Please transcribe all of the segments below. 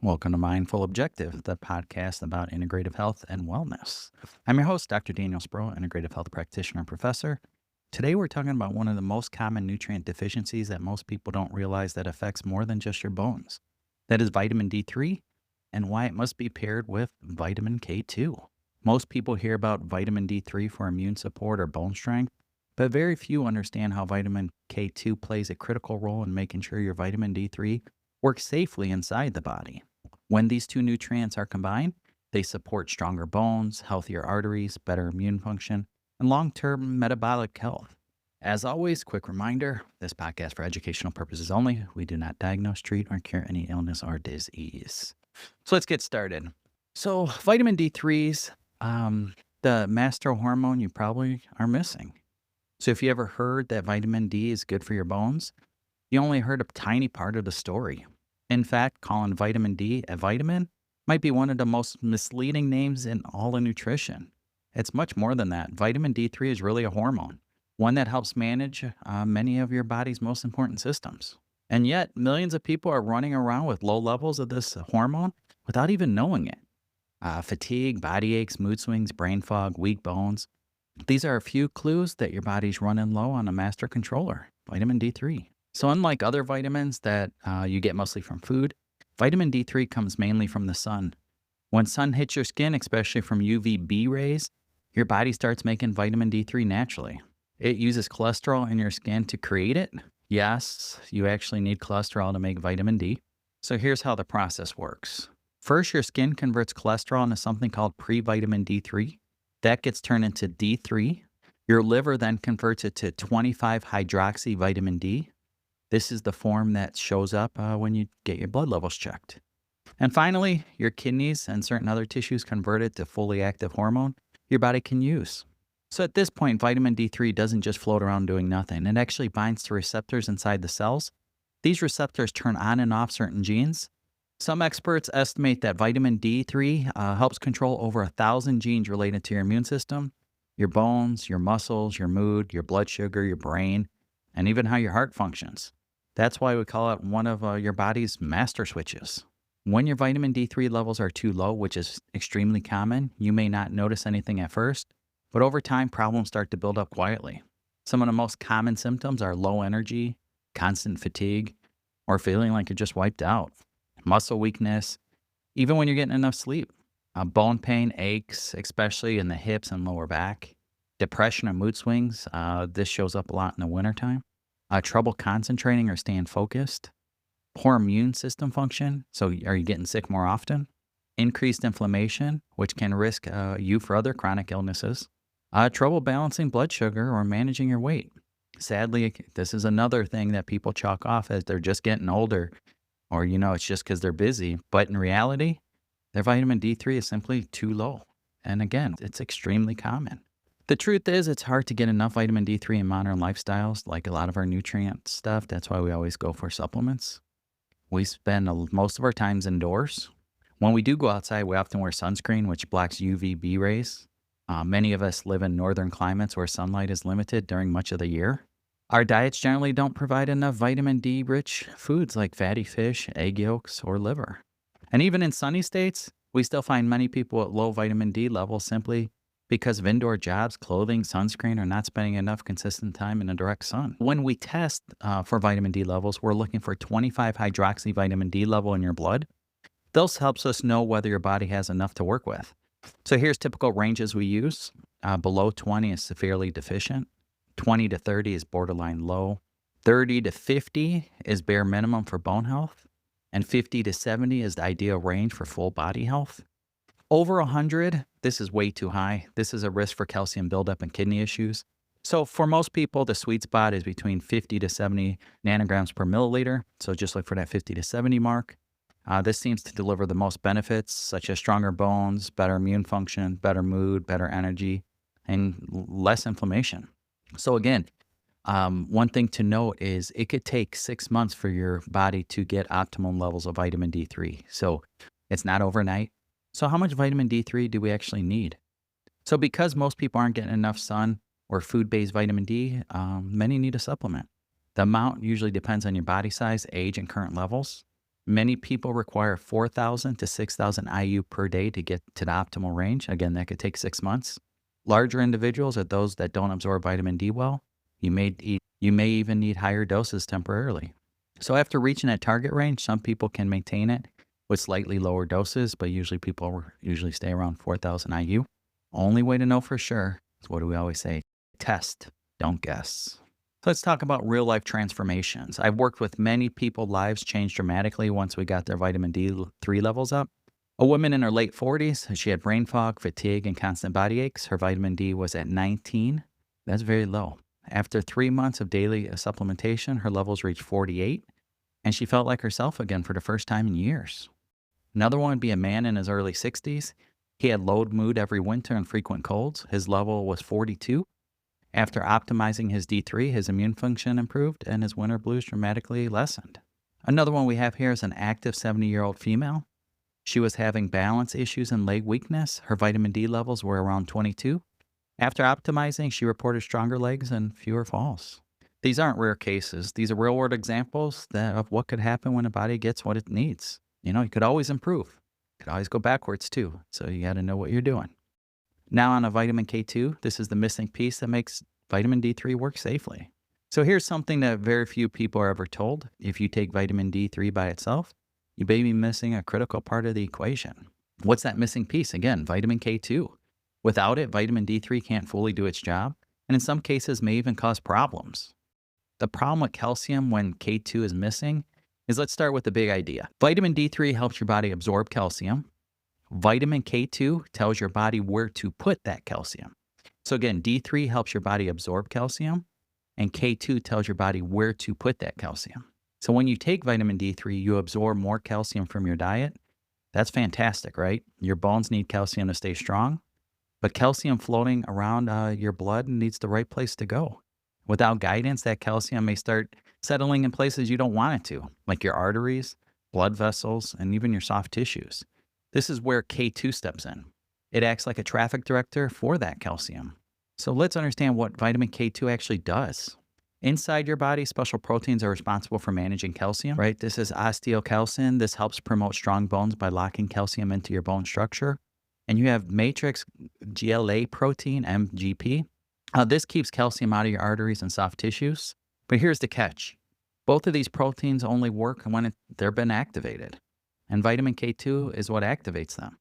Welcome to Mindful Objective, the podcast about integrative health and wellness. I'm your host, Dr. Daniel Sproul, integrative health practitioner and professor. Today, we're talking about one of the most common nutrient deficiencies that most people don't realize that affects more than just your bones. That is vitamin D3 and why it must be paired with vitamin K2. Most people hear about vitamin D3 for immune support or bone strength, but very few understand how vitamin K2 plays a critical role in making sure your vitamin D3 works safely inside the body. When these two nutrients are combined, they support stronger bones, healthier arteries, better immune function, and long-term metabolic health. As always, quick reminder, this podcast for educational purposes only. We do not diagnose, treat, or cure any illness or disease. So let's get started. So vitamin D3's the master hormone you probably are missing. So if you ever heard that vitamin D is good for your bones, you only heard a tiny part of the story. In fact, calling vitamin D a vitamin might be one of the most misleading names in all of nutrition. It's much more than that. Vitamin D3 is really a hormone, one that helps manage many of your body's most important systems. And yet, millions of people are running around with low levels of this hormone without even knowing it. Fatigue, body aches, mood swings, brain fog, weak bones. These are a few clues that your body's running low on a master controller, vitamin D3. So unlike other vitamins that you get mostly from food, vitamin D3 comes mainly from the sun. When sun hits your skin, especially from UVB rays, your body starts making vitamin D3 naturally. It uses cholesterol in your skin to create it. Yes, you actually need cholesterol to make vitamin D. So here's how the process works. First, your skin converts cholesterol into something called pre-vitamin D3. That gets turned into D3. Your liver then converts it to 25-hydroxy vitamin D. This is the form that shows up when you get your blood levels checked. And finally, your kidneys and certain other tissues convert it to fully active hormone your body can use. So at this point, vitamin D3 doesn't just float around doing nothing. It actually binds to receptors inside the cells. These receptors turn on and off certain genes. Some experts estimate that vitamin D3 helps control over 1,000 genes related to your immune system, your bones, your muscles, your mood, your blood sugar, your brain, and even how your heart functions. That's why we call it one of your body's master switches. When your vitamin D3 levels are too low, which is extremely common, you may not notice anything at first, but over time, problems start to build up quietly. Some of the most common symptoms are low energy, constant fatigue, or feeling like you're just wiped out, muscle weakness, even when you're getting enough sleep, bone pain, aches, especially in the hips and lower back, depression or mood swings. This shows up a lot in the wintertime. Trouble concentrating or staying focused, poor immune system function, so are you getting sick more often? Increased inflammation, which can risk you for other chronic illnesses. Trouble balancing blood sugar or managing your weight. Sadly, this is another thing that people chalk off as they're just getting older, or, it's just because they're busy. But in reality, their vitamin D3 is simply too low. And again, it's extremely common. The truth is, it's hard to get enough vitamin D3 in modern lifestyles, like a lot of our nutrient stuff. That's why we always go for supplements. We spend most of our times indoors. When we do go outside, we often wear sunscreen, which blocks UVB rays. Many of us live in northern climates where sunlight is limited during much of the year. Our diets generally don't provide enough vitamin D-rich foods like fatty fish, egg yolks, or liver. And even in sunny states, we still find many people at low vitamin D levels simply because of indoor jobs, clothing, sunscreen, or not spending enough consistent time in the direct sun. When we test for vitamin D levels, we're looking for 25-hydroxy vitamin D level in your blood. This helps us know whether your body has enough to work with. So here's typical ranges we use. Below 20 is severely deficient. 20 to 30 is borderline low. 30 to 50 is bare minimum for bone health. And 50 to 70 is the ideal range for full body health. Over 100, this is way too high. This is a risk for calcium buildup and kidney issues. So for most people, the sweet spot is between 50 to 70 nanograms per milliliter. So just look for that 50 to 70 mark. This seems to deliver the most benefits, such as stronger bones, better immune function, better mood, better energy, and less inflammation. So again, one thing to note is it could take 6 months for your body to get optimum levels of vitamin D3. So it's not overnight. So how much vitamin D3 do we actually need? So because most people aren't getting enough sun or food-based vitamin D, many need a supplement. The amount usually depends on your body size, age, and current levels. Many people require 4,000 to 6,000 IU per day to get to the optimal range. Again, that could take 6 months. Larger individuals are those that don't absorb vitamin D well. You may even need higher doses temporarily. So after reaching that target range, some people can maintain it with slightly lower doses, but usually people usually stay around 4,000 IU. Only way to know for sure is, what do we always say? Test, don't guess. So let's talk about real life transformations. I've worked with many people, lives changed dramatically once we got their vitamin D3 levels up. A woman in her late 40s, she had brain fog, fatigue, and constant body aches. Her vitamin D was at 19. That's very low. After 3 months of daily supplementation, her levels reached 48, and she felt like herself again for the first time in years. Another one would be a man in his early 60s. He had low mood every winter and frequent colds. His level was 42. After optimizing his D3, his immune function improved and his winter blues dramatically lessened. Another one we have here is an active 70-year-old female. She was having balance issues and leg weakness. Her vitamin D levels were around 22. After optimizing, she reported stronger legs and fewer falls. These aren't rare cases. These are real-world examples of what could happen when a body gets what it needs. You could always improve. You could always go backwards too. So you got to know what you're doing. Now on a vitamin K2, this is the missing piece that makes vitamin D3 work safely. So here's something that very few people are ever told. If you take vitamin D3 by itself, you may be missing a critical part of the equation. What's that missing piece? Again, vitamin K2. Without it, vitamin D3 can't fully do its job, and in some cases may even cause problems. The problem with calcium when K2 is missing is, let's start with the big idea. Vitamin D3 helps your body absorb calcium. Vitamin K2 tells your body where to put that calcium. So again, D3 helps your body absorb calcium, and K2 tells your body where to put that calcium. So when you take vitamin D3, you absorb more calcium from your diet. That's fantastic, right? Your bones need calcium to stay strong, but calcium floating around your blood needs the right place to go. Without guidance, that calcium may start settling in places you don't want it to, like your arteries, blood vessels, and even your soft tissues. This is where K2 steps in. It acts like a traffic director for that calcium. So let's understand what vitamin K2 actually does. Inside your body, special proteins are responsible for managing calcium, right? This is osteocalcin. This helps promote strong bones by locking calcium into your bone structure. And you have matrix GLA protein, MGP. This keeps calcium out of your arteries and soft tissues. But here's the catch. Both of these proteins only work when they're been activated. And vitamin K2 is what activates them.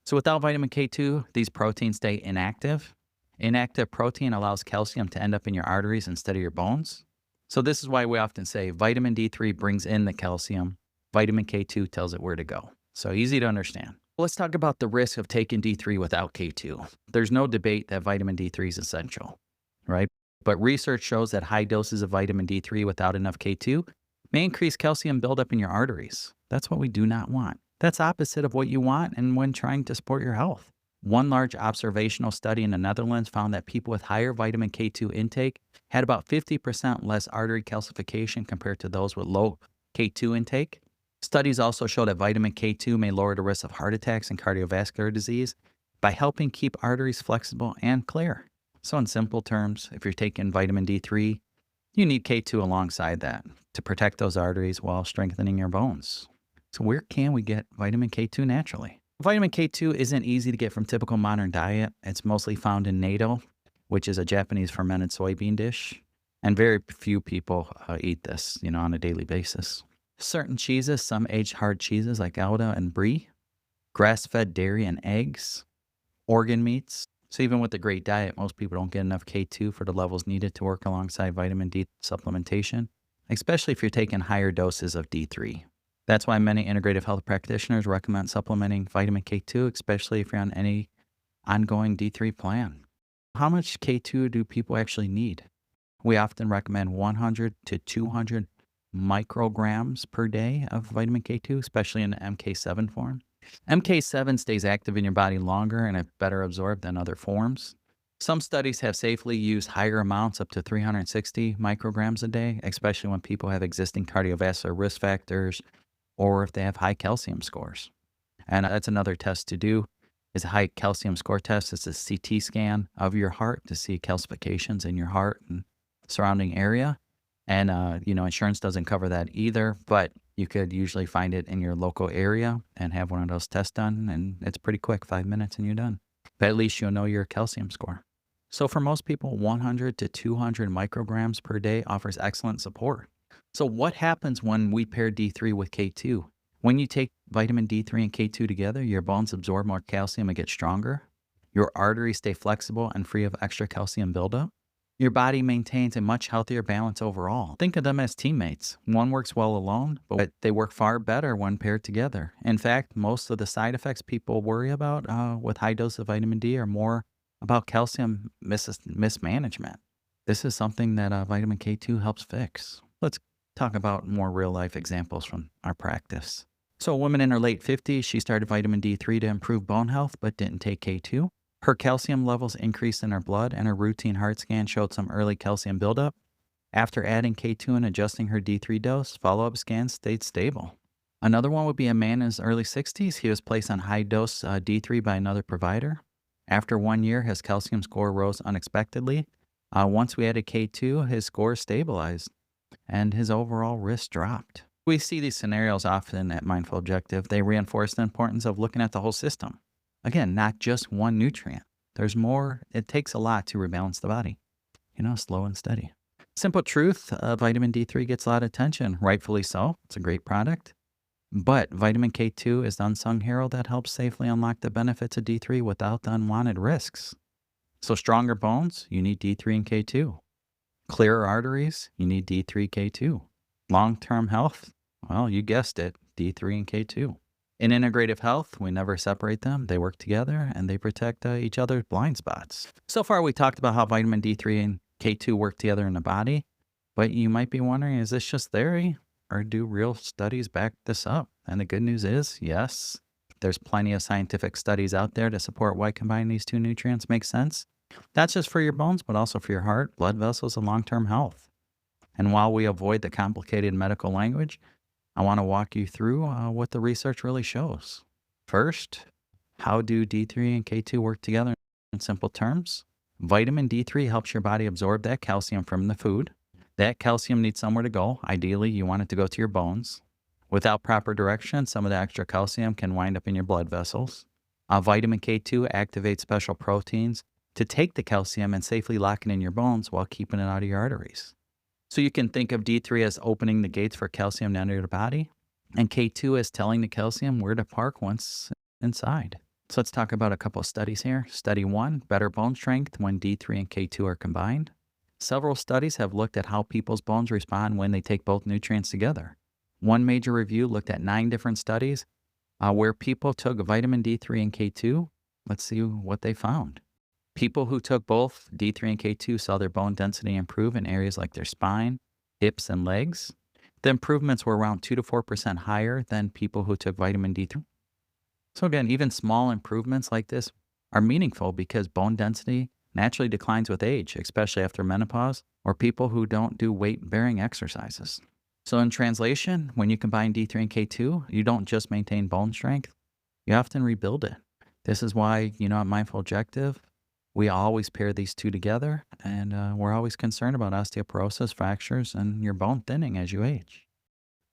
So without vitamin K2, these proteins stay inactive. Inactive protein allows calcium to end up in your arteries instead of your bones. So this is why we often say vitamin D3 brings in the calcium. Vitamin K2 tells it where to go. So easy to understand. Let's talk about the risk of taking D3 without K2. There's no debate that vitamin D3 is essential, right? But research shows that high doses of vitamin D3 without enough K2 may increase calcium buildup in your arteries. That's what we do not want. That's opposite of what you want and when trying to support your health. One large observational study in the Netherlands found that people with higher vitamin K2 intake had about 50% less artery calcification compared to those with low K2 intake. Studies also show that vitamin K2 may lower the risk of heart attacks and cardiovascular disease by helping keep arteries flexible and clear. So in simple terms, if you're taking vitamin D3, you need K2 alongside that to protect those arteries while strengthening your bones. So where can we get vitamin K2 naturally? Vitamin K2 isn't easy to get from typical modern diet. It's mostly found in natto, which is a Japanese fermented soybean dish. And very few people eat this, on a daily basis. Certain cheeses, some aged hard cheeses like Gouda and Brie, grass-fed dairy and eggs, organ meats. So even with a great diet, most people don't get enough K2 for the levels needed to work alongside vitamin D supplementation, especially if you're taking higher doses of D3. That's why many integrative health practitioners recommend supplementing vitamin K2, especially if you're on any ongoing D3 plan. How much K2 do people actually need? We often recommend 100 to 200 micrograms per day of vitamin K2, especially in the MK7 form. MK7 stays active in your body longer and is better absorbed than other forms. Some studies have safely used higher amounts, up to 360 micrograms a day, especially when people have existing cardiovascular risk factors or if they have high calcium scores. And that's another test to do, is a high calcium score test. It's a CT scan of your heart to see calcifications in your heart and surrounding area. And, insurance doesn't cover that either, but you could usually find it in your local area and have one of those tests done. And it's pretty quick, 5 minutes and you're done. But at least you'll know your calcium score. So for most people, 100 to 200 micrograms per day offers excellent support. So what happens when we pair D3 with K2? When you take vitamin D3 and K2 together, your bones absorb more calcium and get stronger. Your arteries stay flexible and free of extra calcium buildup. Your body maintains a much healthier balance overall. Think of them as teammates. One works well alone, but they work far better when paired together. In fact, most of the side effects people worry about with high dose of vitamin D are more about calcium mismanagement. This is something that vitamin K2 helps fix. Let's talk about more real life examples from our practice. So a woman in her late 50s, she started vitamin D3 to improve bone health, but didn't take K2. Her calcium levels increased in her blood, and her routine heart scan showed some early calcium buildup. After adding K2 and adjusting her D3 dose, follow-up scans stayed stable. Another one would be a man in his early 60s. He was placed on high-dose D3 by another provider. After 1 year, his calcium score rose unexpectedly. Once we added K2, his score stabilized, and his overall risk dropped. We see these scenarios often at Mindful Objective. They reinforce the importance of looking at the whole system. Again, not just one nutrient. There's more. It takes a lot to rebalance the body. Slow and steady. Simple truth, vitamin D3 gets a lot of attention, rightfully so. It's a great product. But vitamin K2 is the unsung hero that helps safely unlock the benefits of D3 without the unwanted risks. So stronger bones, you need D3 and K2. Clearer arteries, you need D3, K2. Long-term health, well, you guessed it, D3 and K2. In integrative health, we never separate them. They work together and they protect each other's blind spots. So far, we talked about how vitamin D3 and K2 work together in the body, but you might be wondering, is this just theory or do real studies back this up? And the good news is, yes, there's plenty of scientific studies out there to support why combining these two nutrients makes sense. Not just for your bones, but also for your heart, blood vessels, and long-term health. And while we avoid the complicated medical language, I want to walk you through what the research really shows. First, how do D3 and K2 work together in simple terms? Vitamin D3 helps your body absorb that calcium from the food. That calcium needs somewhere to go. Ideally, you want it to go to your bones. Without proper direction, some of the extra calcium can wind up in your blood vessels. Vitamin K2 activates special proteins to take the calcium and safely lock it in your bones while keeping it out of your arteries. So you can think of D3 as opening the gates for calcium to enter your body, and K2 as telling the calcium where to park once inside. So let's talk about a couple of studies here. Study 1, better bone strength when D3 and K2 are combined. Several studies have looked at how people's bones respond when they take both nutrients together. One major review looked at 9 different studies where people took vitamin D3 and K2. Let's see what they found. People who took both D3 and K2 saw their bone density improve in areas like their spine, hips, and legs. The improvements were around 2 to 4% higher than people who took vitamin D3. So again, even small improvements like this are meaningful because bone density naturally declines with age, especially after menopause or people who don't do weight-bearing exercises. So in translation, when you combine D3 and K2, you don't just maintain bone strength, you often rebuild it. This is why, at Mindful Objective, we always pair these two together, and we're always concerned about osteoporosis, fractures, and your bone thinning as you age.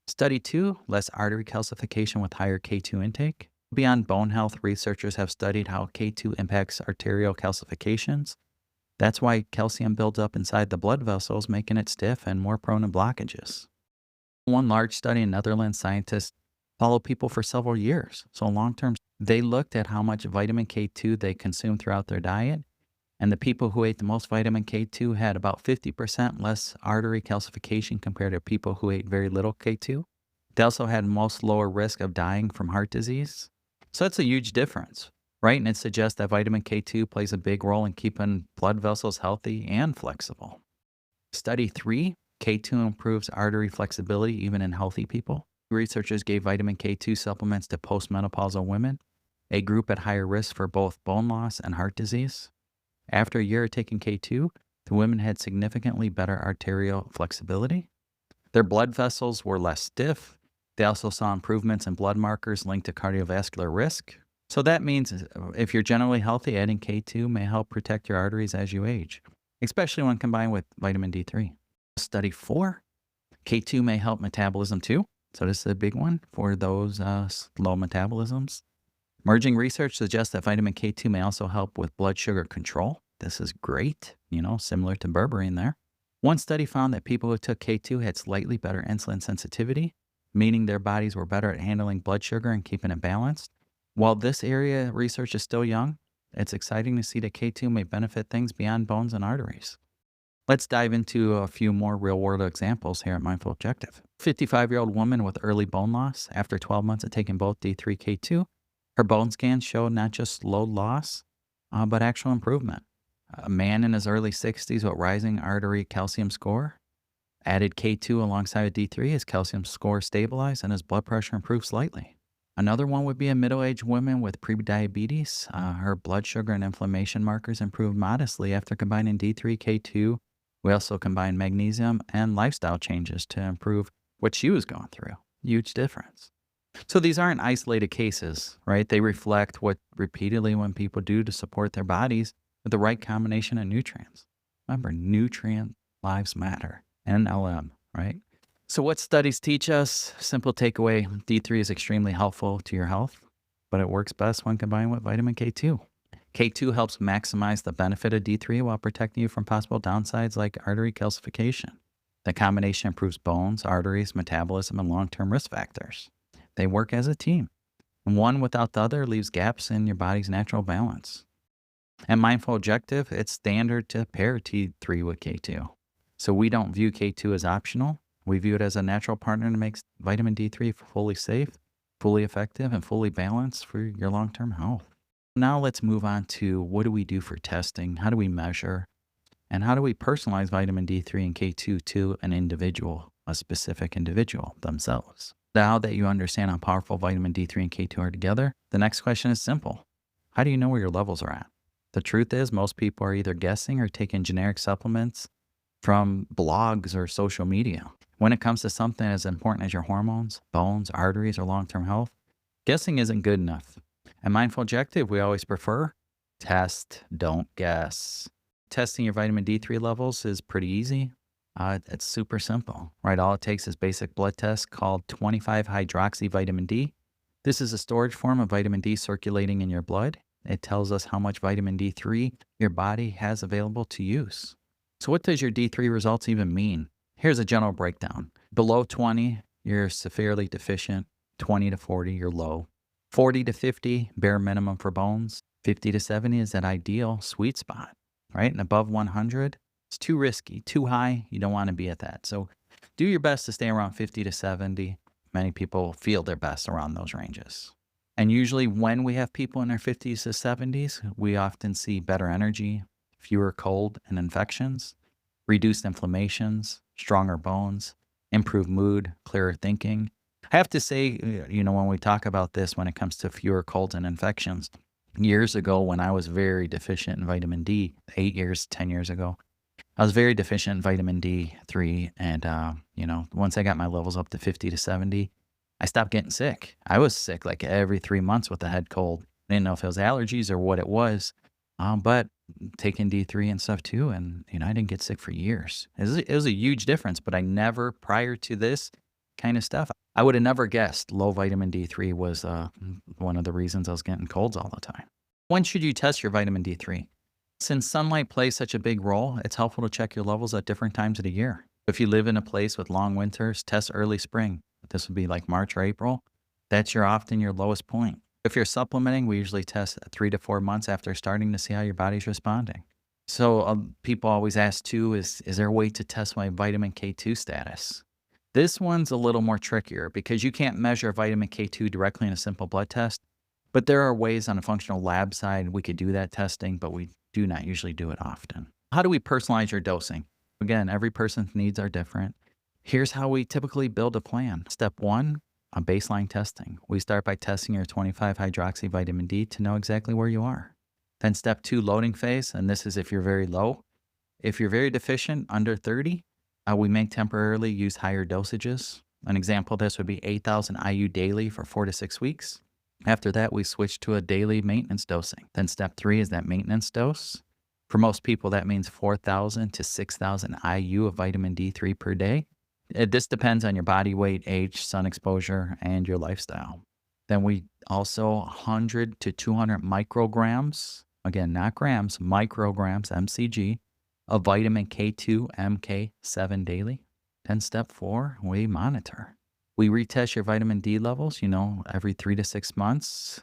Study 2, less artery calcification with higher K2 intake. Beyond bone health, researchers have studied how K2 impacts arterial calcifications. That's why calcium builds up inside the blood vessels, making it stiff and more prone to blockages. One large study in Netherlands, scientists followed people for several years. So long-term, they looked at how much vitamin K2 they consumed throughout their diet. And the people who ate the most vitamin K2 had about 50% less artery calcification compared to people who ate very little K2. They also had most lower risk of dying from heart disease. So that's a huge difference, right? And it suggests that vitamin K2 plays a big role in keeping blood vessels healthy and flexible. Study 3, K2 improves artery flexibility even in healthy people. Researchers gave vitamin K2 supplements to postmenopausal women, a group at higher risk for both bone loss and heart disease. After a year of taking K2, the women had significantly better arterial flexibility. Their blood vessels were less stiff. They also saw improvements in blood markers linked to cardiovascular risk. So that means if you're generally healthy, adding K2 may help protect your arteries as you age, especially when combined with vitamin D3. Study 4, K2 may help metabolism too. So this is a big one for those slow metabolisms. Emerging research suggests that vitamin K2 may also help with blood sugar control. This is great, similar to berberine there. One study found that people who took K2 had slightly better insulin sensitivity, meaning their bodies were better at handling blood sugar and keeping it balanced. While this area of research is still young, it's exciting to see that K2 may benefit things beyond bones and arteries. Let's dive into a few more real-world examples here at Mindful Objective. 55-year-old woman with early bone loss after 12 months of taking both D3 K2. Her bone scans showed not just slow loss, but actual improvement. A man in his early 60s with rising artery calcium score added K2 alongside D3. His calcium score stabilized and his blood pressure improved slightly. Another one would be a middle-aged woman with prediabetes. Her blood sugar and inflammation markers improved modestly after combining D3 K2. We also combined magnesium and lifestyle changes to improve what she was going through. Huge difference. So these aren't isolated cases, right? They reflect what repeatedly when people do to support their bodies with the right combination of nutrients. Remember, nutrient lives matter. NLM, right? So what studies teach us? Simple takeaway, D3 is extremely helpful to your health, but it works best when combined with vitamin K2. K2 helps maximize the benefit of D3 while protecting you from possible downsides like artery calcification. The combination improves bones, arteries, metabolism, and long-term risk factors. They work as a team. One without the other leaves gaps in your body's natural balance. And Mindful Objective, it's standard to pair T3 with K2. So we don't view K2 as optional. We view it as a natural partner that makes vitamin D3 fully safe, fully effective, and fully balanced for your long-term health. Now let's move on to what do we do for testing? How do we measure? And how do we personalize vitamin D3 and K2 to an individual, a specific individual themselves? Now that you understand how powerful vitamin D3 and K2 are together, the next question is simple. How do you know where your levels are at? The truth is most people are either guessing or taking generic supplements from blogs or social media. When it comes to something as important as your hormones, bones, arteries, or long-term health, guessing isn't good enough. At Mindful Objective, we always prefer test, don't guess. Testing your vitamin D3 levels is pretty easy. It's super simple, right? All it takes is basic blood test called 25-hydroxy vitamin D. This is a storage form of vitamin D circulating in your blood. It tells us how much vitamin D3 your body has available to use. So what does your D3 results even mean? Here's a general breakdown. Below 20, you're severely deficient. 20 to 40, you're low. 40 to 50, bare minimum for bones. 50 to 70 is that ideal sweet spot, right? And above 100, it's too risky, too high. You don't want to be at that. So do your best to stay around 50 to 70. Many people feel their best around those ranges. And usually when we have people in their 50s to 70s, we often see better energy, fewer cold and infections, reduced inflammations, stronger bones, improved mood, clearer thinking. I have to say, when we talk about this, when it comes to fewer colds and infections, years ago when I was very deficient in vitamin D, 10 years ago, I was very deficient in vitamin D3. And, once I got my levels up to 50 to 70, I stopped getting sick. I was sick like every 3 months with a head cold. I didn't know if it was allergies or what it was, but taking D3 and stuff too. And, I didn't get sick for years. It was a huge difference, but I never, prior to this kind of stuff, I would have never guessed low vitamin D3 was one of the reasons I was getting colds all the time. When should you test your vitamin D3? Since sunlight plays such a big role, it's helpful to check your levels at different times of the year. If you live in a place with long winters, test early spring. This would be like March or April. That's often your lowest point. If you're supplementing, we usually test 3 to 4 months after starting to see how your body's responding. So people always ask too, is there a way to test my vitamin K2 status? This one's a little more trickier because you can't measure vitamin K2 directly in a simple blood test, but there are ways on a functional lab side we could do that testing, but we do not usually do it often. How do we personalize your dosing? Again, every person's needs are different. Here's how we typically build a plan. Step 1, a baseline testing. We start by testing your 25-hydroxy vitamin D to know exactly where you are. Then step 2, loading phase, and this is if you're very low. If you're very deficient, under 30, we may temporarily use higher dosages. An example of this would be 8,000 IU daily for 4 to 6 weeks. After that, we switch to a daily maintenance dosing. Then step 3 is that maintenance dose. For most people, that means 4,000 to 6,000 IU of vitamin D3 per day. This depends on your body weight, age, sun exposure, and your lifestyle. Then we also 100 to 200 micrograms, again, not grams, micrograms, MCG, of vitamin K2, MK7 daily. Then step 4, we monitor. We retest your vitamin D levels, every 3 to 6 months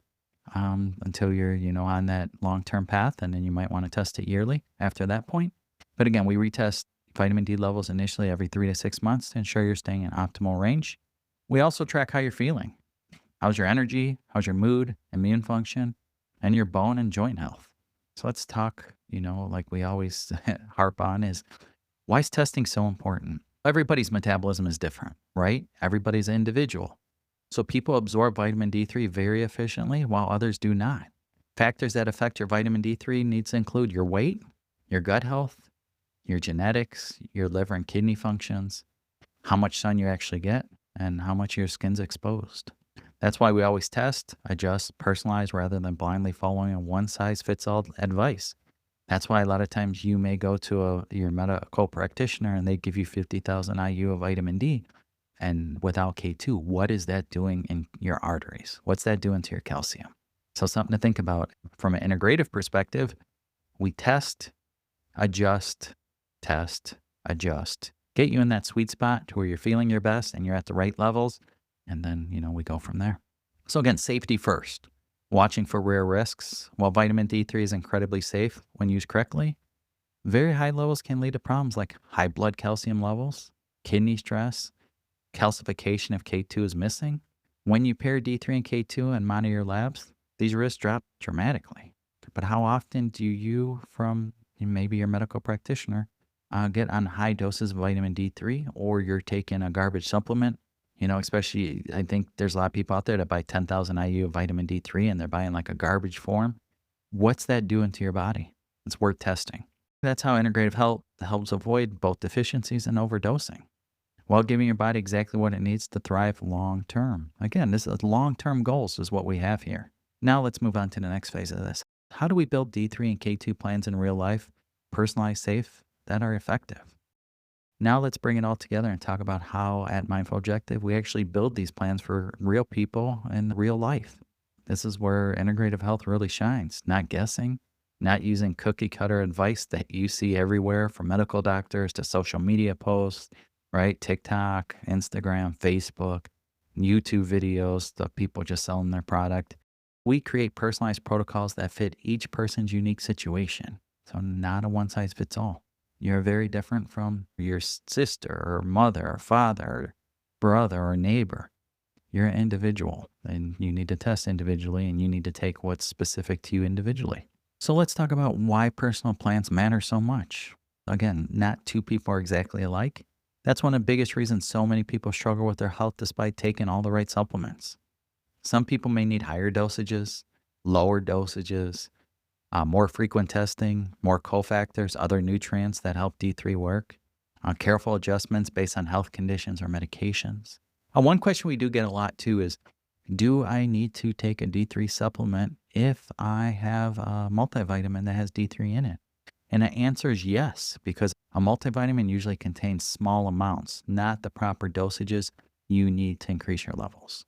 until you're, on that long-term path, and then you might want to test it yearly after that point. But again, we retest vitamin D levels initially every 3 to 6 months to ensure you're staying in optimal range. We also track how you're feeling. How's your energy? How's your mood, immune function, and your bone and joint health? So let's talk, like we always harp on, is why is testing so important? Everybody's metabolism is different, right? Everybody's individual. So people absorb vitamin D3 very efficiently while others do not. Factors that affect your vitamin D3 needs to include your weight, your gut health, your genetics, your liver and kidney functions, how much sun you actually get, and how much your skin's exposed. That's why we always test, adjust, personalize rather than blindly following a one-size-fits-all advice. That's why a lot of times you may go to your medical practitioner and they give you 50,000 IU of vitamin D. And without K2, what is that doing in your arteries? What's that doing to your calcium? So something to think about from an integrative perspective. We test, adjust, get you in that sweet spot to where you're feeling your best and you're at the right levels. And then, we go from there. So again, safety first. Watching for rare risks. While vitamin D3 is incredibly safe when used correctly, very high levels can lead to problems like high blood calcium levels, kidney stress, calcification if K2 is missing. When you pair D3 and K2 and monitor your labs, these risks drop dramatically. But how often do you, from maybe your medical practitioner, get on high doses of vitamin D3, or you're taking a garbage supplement? Especially, I think there's a lot of people out there that buy 10,000 IU of vitamin D3 and they're buying like a garbage form. What's that doing to your body? It's worth testing. That's how integrative health helps avoid both deficiencies and overdosing, while giving your body exactly what it needs to thrive long term. Again, this is long-term goals is what we have here. Now let's move on to the next phase of this. How do we build D3 and K2 plans in real life, personalized, safe, that are effective? Now let's bring it all together and talk about how at Mindful Objective we actually build these plans for real people in real life. This is where integrative health really shines, not guessing, not using cookie cutter advice that you see everywhere from medical doctors to social media posts, right? TikTok, Instagram, Facebook, YouTube videos, the people just selling their product. We create personalized protocols that fit each person's unique situation. So not a one size fits all. You're very different from your sister or mother or father or brother or neighbor. You're an individual and you need to test individually and you need to take what's specific to you individually. So let's talk about why personal plans matter so much. Again, not two people are exactly alike. That's one of the biggest reasons so many people struggle with their health despite taking all the right supplements. Some people may need higher dosages, lower dosages, more frequent testing, more cofactors, other nutrients that help D3 work, careful adjustments based on health conditions or medications. One question we do get a lot too is, do I need to take a D3 supplement if I have a multivitamin that has D3 in it? And the answer is yes, because a multivitamin usually contains small amounts, not the proper dosages you need to increase your levels.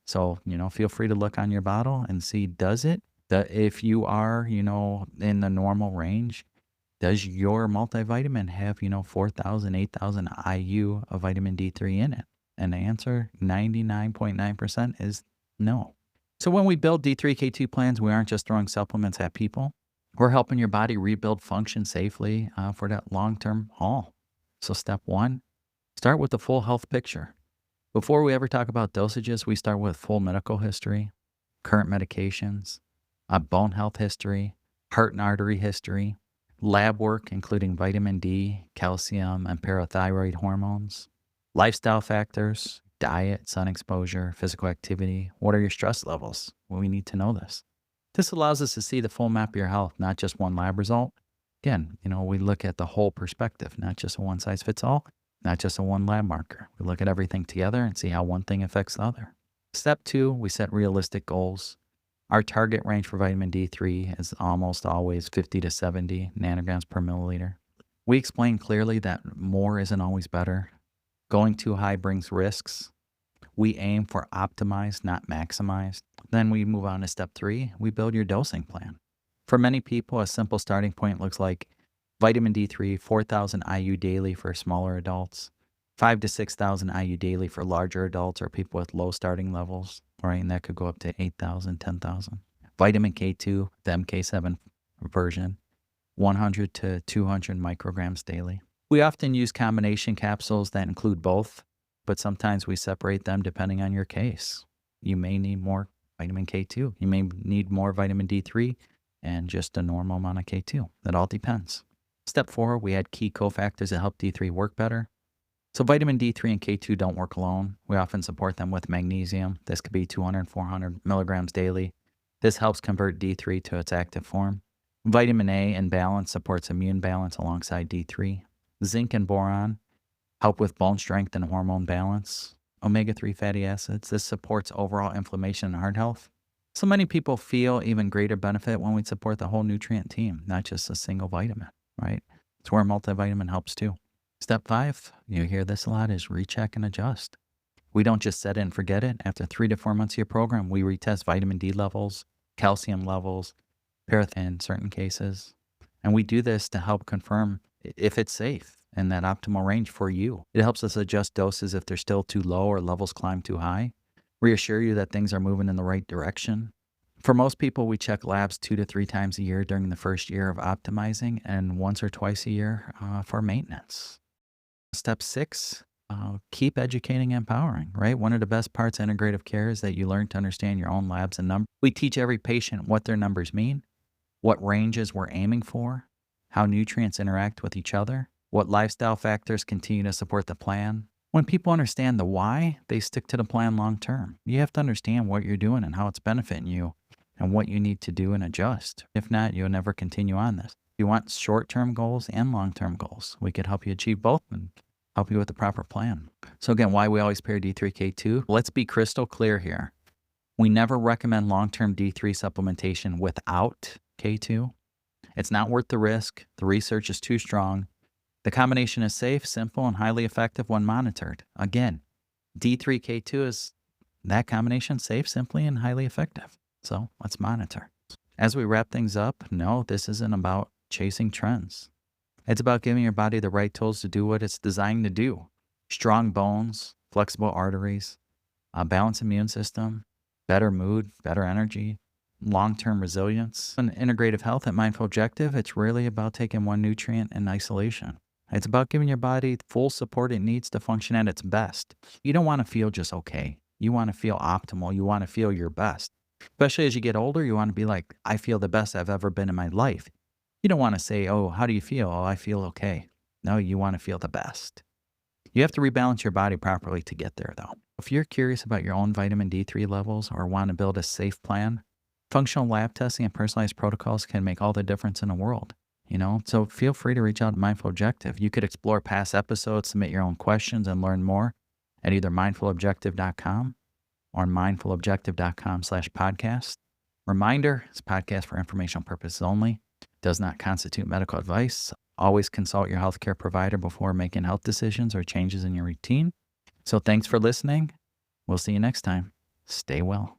So, feel free to look on your bottle and see, does it? If you are, in the normal range, does your multivitamin have, 4,000, 8,000 IU of vitamin D3 in it? And the answer, 99.9% is no. So when we build D3K2 plans, we aren't just throwing supplements at people. We're helping your body rebuild function safely for that long-term haul. So step 1, start with the full health picture. Before we ever talk about dosages, we start with full medical history, current medications, bone health history, heart and artery history, lab work including vitamin D, calcium, and parathyroid hormones, lifestyle factors, diet, sun exposure, physical activity. What are your stress levels? Well, we need to know this. This allows us to see the full map of your health, not just one lab result. Again, we look at the whole perspective, not just a one size fits all, not just a one lab marker. We look at everything together and see how one thing affects the other. Step 2, we set realistic goals. Our target range for vitamin D3 is almost always 50 to 70 nanograms per milliliter. We explain clearly that more isn't always better. Going too high brings risks. We aim for optimized, not maximized. Then we move on to step 3. We build your dosing plan. For many people, a simple starting point looks like vitamin D3, 4,000 IU daily for smaller adults, 5 to 6,000 IU daily for larger adults or people with low starting levels, right? And that could go up to 8,000, 10,000. Vitamin K2, the MK7 version, 100 to 200 micrograms daily. We often use combination capsules that include both, but sometimes we separate them depending on your case. You may need more vitamin K2. You may need more vitamin D3 and just a normal amount of K2. That all depends. Step 4, we add key cofactors that help D3 work better. So vitamin D3 and K2 don't work alone. We often support them with magnesium. This could be 200 and 400 milligrams daily. This helps convert D3 to its active form. Vitamin A in balance supports immune balance alongside D3. Zinc and boron help with bone strength and hormone balance. Omega-3 fatty acids, this supports overall inflammation and heart health. So many people feel even greater benefit when we support the whole nutrient team, not just a single vitamin, right? It's where multivitamin helps too. Step 5, you hear this a lot, is recheck and adjust. We don't just set it and forget it. After 3 to 4 months of your program, we retest vitamin D levels, calcium levels, paraffin in certain cases. And we do this to help confirm if it's safe and that optimal range for you. It helps us adjust doses if they're still too low or levels climb too high. Reassure you that things are moving in the right direction. For most people, we check labs 2 to 3 times a year during the first year of optimizing and once or twice a year for maintenance. Step 6, keep educating and empowering, right? One of the best parts of integrative care is that you learn to understand your own labs and numbers. We teach every patient what their numbers mean, what ranges we're aiming for, how nutrients interact with each other, what lifestyle factors continue to support the plan. When people understand the why, they stick to the plan long term. You have to understand what you're doing and how it's benefiting you and what you need to do and adjust. If not, you'll never continue on this. If you want short-term goals and long-term goals, we could help you achieve both and help you with the proper plan. So again, why we always pair D3K2? Let's be crystal clear here. We never recommend long-term D3 supplementation without K2. It's not worth the risk. The research is too strong. The combination is safe, simple, and highly effective when monitored. Again, D3K2 is that combination, safe, simply, and highly effective. So let's monitor. As we wrap things up, no, this isn't about chasing trends. It's about giving your body the right tools to do what it's designed to do. Strong bones, flexible arteries, a balanced immune system, better mood, better energy, long-term resilience. In integrative health at Mindful Objective, it's really about taking one nutrient in isolation. It's about giving your body full support it needs to function at its best. You don't want to feel just okay. You want to feel optimal. You want to feel your best. Especially as you get older, you want to be like, I feel the best I've ever been in my life. You don't want to say, oh, how do you feel? Oh, I feel okay. No, you want to feel the best. You have to rebalance your body properly to get there, though. If you're curious about your own vitamin D3 levels or want to build a safe plan, functional lab testing and personalized protocols can make all the difference in the world. So feel free to reach out to Mindful Objective. You could explore past episodes, submit your own questions, and learn more at either mindfulobjective.com or mindfulobjective.com/podcast. Reminder, this podcast for informational purposes only. Does not constitute medical advice. Always consult your healthcare provider before making health decisions or changes in your routine. So thanks for listening. We'll see you next time. Stay well.